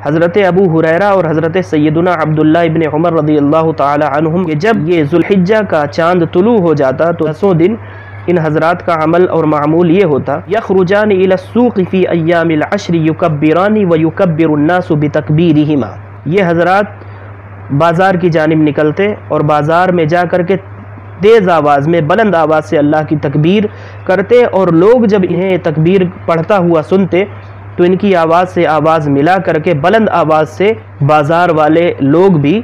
حضرت ابو ہریرہ اور حضرت سیدنا عبداللہ ابن عمر رضی اللہ تعالی عنہم کہ جب یہ ذوالحجہ کا چاند طلوع ہو جاتا تو 10 دن ان حضرات کا عمل اور معمول یہ ہوتا یخرجان الی السوق فی ایام العشر یکبران ویکبر الناس بتکبیرہما، یہ حضرات بازار کی جانب نکلتے اور بازار میں جا کر کے تیز آواز میں بلند آواز سے اللہ کی تکبیر کرتے، اور لوگ جب انہیں تکبیر پڑھتا ہوا سنتے تو ان کی آواز سے آواز ملا کر کے بلند آواز سے بازار والے لوگ بھی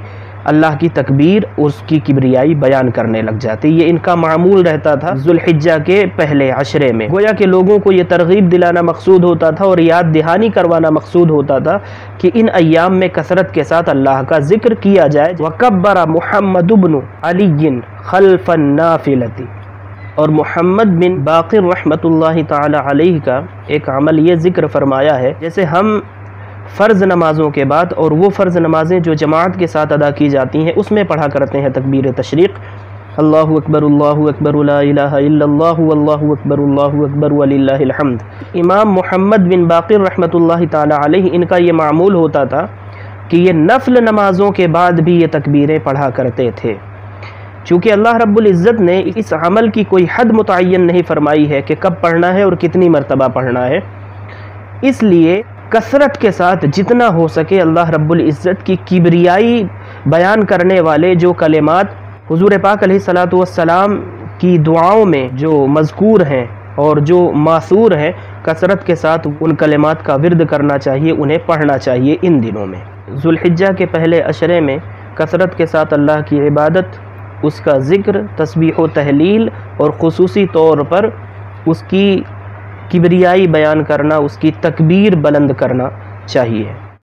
اللہ کی تکبیر اس کی کبریائی بیان کرنے لگ جاتے۔ یہ ان کا معمول رہتا تھا ذوالحجہ کے پہلے عشرے میں، گویا کہ لوگوں کو یہ ترغیب دلانا مقصود ہوتا تھا اور یاد دہانی کروانا مقصود ہوتا تھا کہ ان ایام میں کثرت کے ساتھ اللہ کا ذکر کیا جائے۔ وَكَبَّرَ محمد بن علی خلف النافلۃ، اور محمد بن باقر رحمۃ اللہ تعالی علیہ کا ایک عمل یہ ذکر فرمایا ہے، جیسے ہم فرض نمازوں کے بعد اور وہ فرض نمازیں جو جماعت کے ساتھ ادا کی جاتی ہیں اس میں پڑھا کرتے ہیں تکبیر تشریق، اللہ اکبر لا الہ الا اللہ واللہ اکبر وللہ الحمد۔ امام محمد بن باقر رحمۃ اللہ تعالی علیہ ان کا یہ معمول ہوتا تھا کہ یہ نفل نمازوں کے بعد بھی یہ تکبیریں پڑھا کرتے تھے، چونکہ اللہ رب العزت نے اس عمل کی کوئی حد متعین نہیں فرمائی ہے کہ کب پڑھنا ہے اور کتنی مرتبہ پڑھنا ہے، اس لیے کثرت کے ساتھ جتنا ہو سکے اللہ رب العزت کی کبریائی بیان کرنے والے جو کلمات حضور پاک علیہ الصلوۃ والسلام کی دعاؤں میں جو مذکور ہیں اور جو ماثور ہیں، کثرت کے ساتھ ان کلمات کا ورد کرنا چاہیے، انہیں پڑھنا چاہیے ان دنوں میں۔ ذوالحجہ کے پہلے عشرے میں کثرت کے ساتھ اللہ کی عبادت، اس کا ذکر، تسبیح و تہلیل، اور خصوصی طور پر اس کی کبریائی بیان کرنا، اس کی تکبیر بلند کرنا چاہیے۔